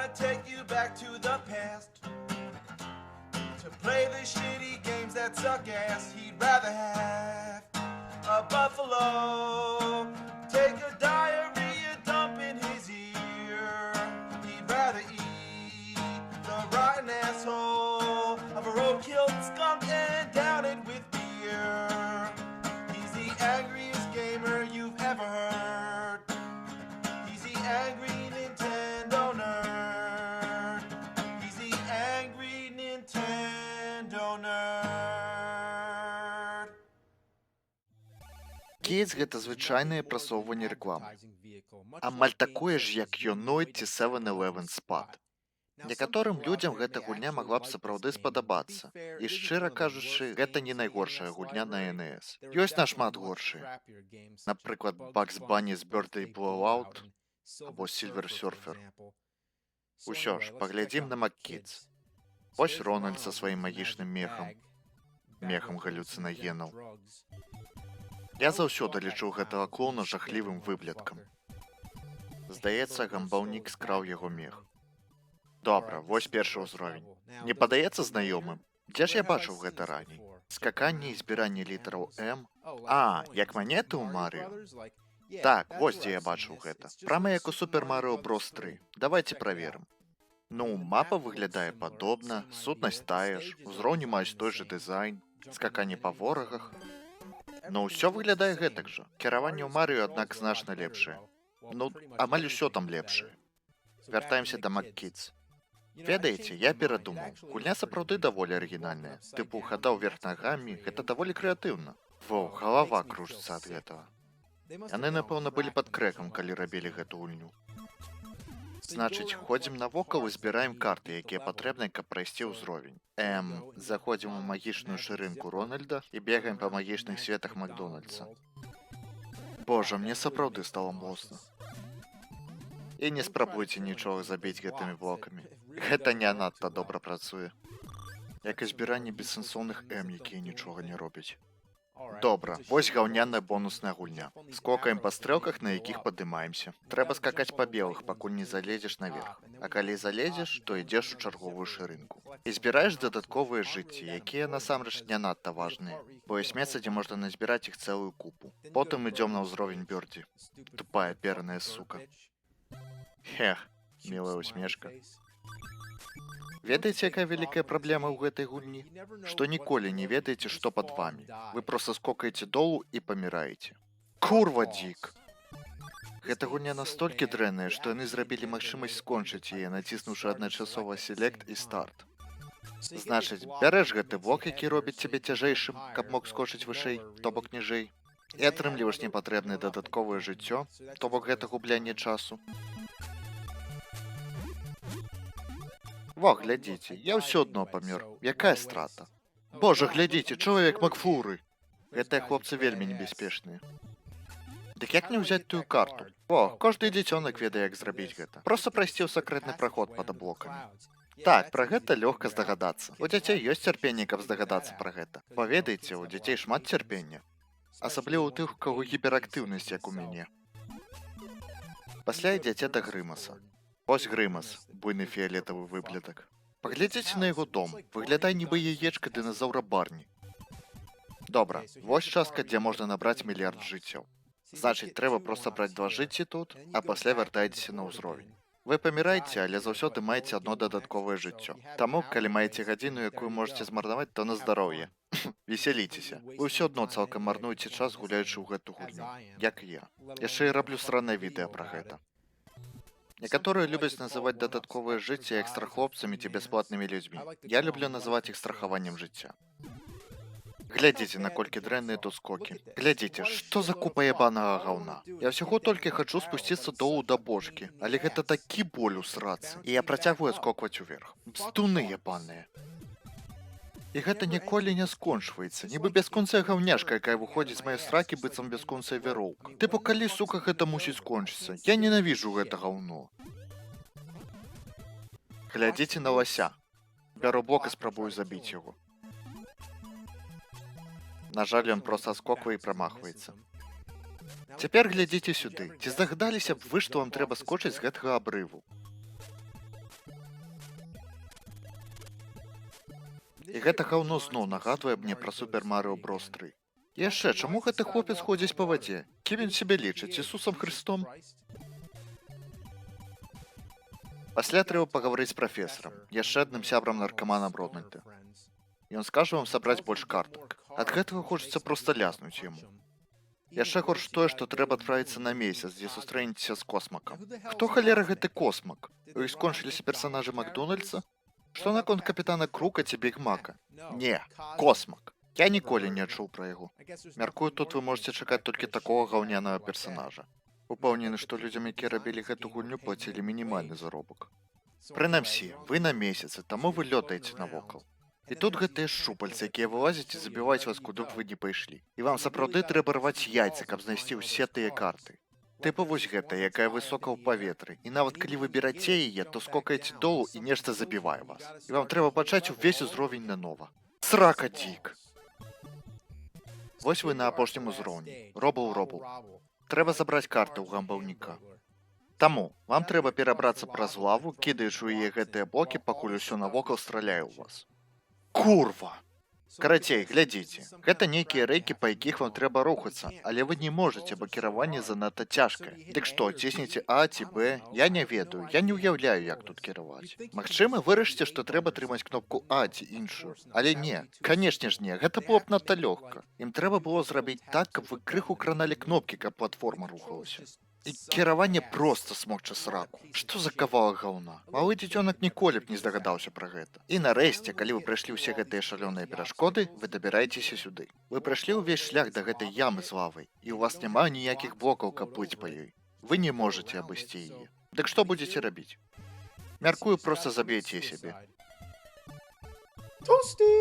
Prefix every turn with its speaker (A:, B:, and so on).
A: gonna take you back to the past to play the shitty games that suck ass. He'd rather have a buffalo take a diarrhea dump in his ear. He'd rather eat the rotten asshole of a road-killed skunk and down it with beer. He's the angriest gamer you've ever heard. He's the angry Nintendo nerd. He's the angry Nintendo nerd.
B: Кейс – гэта звычайнае прасоўванне рэкламы. Амаль такое ж, як Юнойт ці 7-Eleven спад. Некаторым людзям гэта гульня магла б сапраўды спадабацца. І шчыра кажучы, гэта не найгоршая гульня на NES. Ёсць нашмат горшыя. Напрыклад, Bugs Bunny's Birthday Blowout або Silver Surfer. Усё ж, паглядзім на McKids. Вось Рональд са сваім магічным мехам галюцинагенаў. Я заўсёды лічу гэтага клоуна жахлівым выблядкам. Здаецца, гамбаўнік скраў яго мех. Добра, вось першы ўзровень. Не падаецца знаёмым? Дзе ж я бачыў гэта раней? Скаканне і збіранне літараў М? А, як манеты ў Марыо? Так, вось дзе я бачыў гэта. Прама як у Super Mario Bros. 3. Давайте праверым. Ну, мапа выглядае падобна, сутнасць тая ж, узроўні маюць той же дызайн, скаканне па ворагах. Но ўсё выглядае гэтак жа. Кіраванне ў Марыо, аднак, значна лепшае. Ну, амаль усё там лепшае. Вяртаемся да McKids. Ведаеце, я перадумаў. Гульня сапраўды даволі арыгінальная. Тыпу хада ўверх нагамі, гэта даволі крэатыўна. Во, галава кружыцца ад гэтага. Яны, напэўна, былі пад крэкам, калі рабілі гэту гульню. Значыць, ходзім навокал і збіраем карты, якія патрэбныя, каб прайсці ўзровень. Заходзім у магічную шырынку Рональда і бегаем па магічных светах Макдональдса. Божа, мне сапраўды стала моцна. І не спрабуйце нічога забіць гэтымі блокамі. Гэта не надта добра працуе. Як і збіранне бессэнсоўных якія нічога не робяць. Добра, вось гаўняная бонусная гульня. Скокаем па стрэлках, на якіх падымаемся. Трэба скакаць па белых, пакуль не залезеш наверх. А калі залезеш, то ідзеш у чарговую шырынку. І збіраеш дадатковыя жыцці, якія насамрэч не надта важныя. Бо ёсць месца, дзе можна назбіраць іх цэлую купу. Потым ідём на ўзровень Бёрді. Тупая пераная сука. Хех, милая усмешка. Ведаеце, якая вялікая праблема ў гэтай гульні? Што ніколі не ведаеце, што пад вамі. Вы проста скокаеце долу і паміраеце. Курва, дзік! Гэта гульня настолькі дрэнная, што яны зрабілі магчымасць скончыць яе, націснуўшы адначасова селект і старт. Значыць, бярэш гэты блок, які робіць цябе цяжэйшым, каб мог скочыць вышэй, то бок ніжэй, і атрымліваеш непатрэбнае дадатковае жыццё, то бок гэта гублянне часу. Во, глядзіце, я ўсё адно памёр. Якая страта? Божа, глядзіце, чалавек Макфуры! Гэтыя хлопцы вельмі небяспечныя. Дык як не ўзяць тую карту? О, кожны дзіцёнак ведае, як зрабіць гэта. Проста прайсці ў сакрэтны праход пад аблокамі. Так, пра гэта лёгка здагадацца. У дзяцей ёсць цярпенне, каб здагадацца пра гэта. Бо ведаеце, у дзяцей шмат цярпення. Асабліва ў тых, у каго гіперактыўнасць, як у мяне. Пасля ідзеце да Грымаса. Вось Грымас, буйны фіялетавы выблядак. Паглядзіце на яго дом. Выглядай нібы яечка дыназаўра Барні. Добра, вось частка, дзе можна набраць мільярд жыццяў. Значыць, трэба проста браць 2 жыцці тут, а пасля вяртаецеся на ўзровень. Вы паміраеце, але заўсёды маеце адно дадатковае жыццё. Таму, калі маеце гадзіну, якую можаце змарнаваць, то на здароўе. Весяліцеся. Вы ўсё адно цалкам марнуеце час, гуляючы ў гэту гульню. Як і я. Яшчэ і раблю сранае відэа пра гэта. Некаторыя любяць называць дадатковыя жыцці экстрахлопцамі ці бясплатнымі людзьмі. Я люблю называць іх страхаваннем жыцця. Глядзіце, наколькі дрэнныя тут скокі. Глядзіце, што за купа ябанага гаўна. Я ўсяго толькі хачу спусціцца долу да бочкі, але гэта такі боль у срацы. І я працягваю скокваць уверх. Бздуны ябаныя. І гэта ніколі не скончваецца, нібы бясконцая гаўняшка, якая выходзіць з маёй сракі быццам бясконцая вяроўка. Тыпу, калі, сука, гэта мусіць скончыцца? Я ненавіжу гэта гаўно. Глядзіце на лася. Бяру блок і спрабую забіць яго. На жаль, ён проста скоквае і прамахваецца. Цяпер глядзіце сюды. Ці здагадаліся б вы, што вам трэба скочыць з гэтага абрыву? І гэта гаўно зноў нагадвае мне пра Супер Марыо Брос 3. І яшчэ, чаму гэты хлопец ходзіць па вадзе? Кім ён сябе лічыць, Ісусам Христом? Пасля трэба пагаварыць з прафесарам, яшчэ адным сябрам-наркаманам Рональда. Ён скажа вам сабраць больш картак. Ад гэтага хочацца проста ляснуць яму. Яшчэ горш тое, што трэба адправіцца на месяц, дзе сустрэнеце з космакам. Хто халера гэты космак? У іх скончыліся персанажы Макдональдса? Што наконт капітана Крука ці Біг Мака? Не, космак. Я ніколі не чуў пра яго. Мяркую, тут вы можете чакаць толькі такога гаўнянага персанажа. Упэўнены, што людзям, якія рабілі гэту гульню, плацілі мінімальны заробак. Прынамсі, вы на месяцы, таму вы лётаеце навокал. І тут гэтыя шчупальцы, якія вылазяць і забіваюць вас, куды б вы не пайшлі. І вам сапраўды трэба рваць яйцы, каб знайсці ўсе тыя карты. Тыпа вось гэта, якая высока ў паветры. І нават калі вы бераце яе, то скокаеце долу і нешта забівае вас. І вам трэба пачаць увесь узровень нанова. Срака дзік! Вось вы на апошнім узроўні. Робл. Трэба забраць карты ў гамбаўніка. Таму вам трэба перабрацца праз лаву, кідаючы ў яе гэтыя блокі, пакуль усё навокал страляе ў вас. Курва! Карацей, глядзіце, гэта нейкія рэйкі, па якіх вам трэба рухацца, але вы не можаце, бо кіраванне занадта цяжкае. Дык што, цісніце А ці Б? Я не ведаю, я не ўяўляю, як тут кіраваць. Магчыма, вырашыце, што трэба трымаць кнопку А ці іншую. Але не, канешне ж не, гэта было б надта лёгка. Ім трэба было зрабіць так, каб вы крыху краналі кнопкі, каб платформа рухалася. І кіраванне проста смокча сраку. Што за кавалак гаўна? Малы дзіцёнак ніколі б не здагадаўся пра гэта. І нарэшце, калі вы прайшлі ўсе гэтыя шалёныя перашкоды, вы дабіраецеся сюды. Вы прайшлі ўвесь шлях да гэтай ямы з лавай, і ў вас няма ніякіх блокаў, каб плыць па ёй. Вы не можаце абысці яе. Дык што будзеце рабіць? Мяркую, проста заб'еце сябе.
A: Toasty!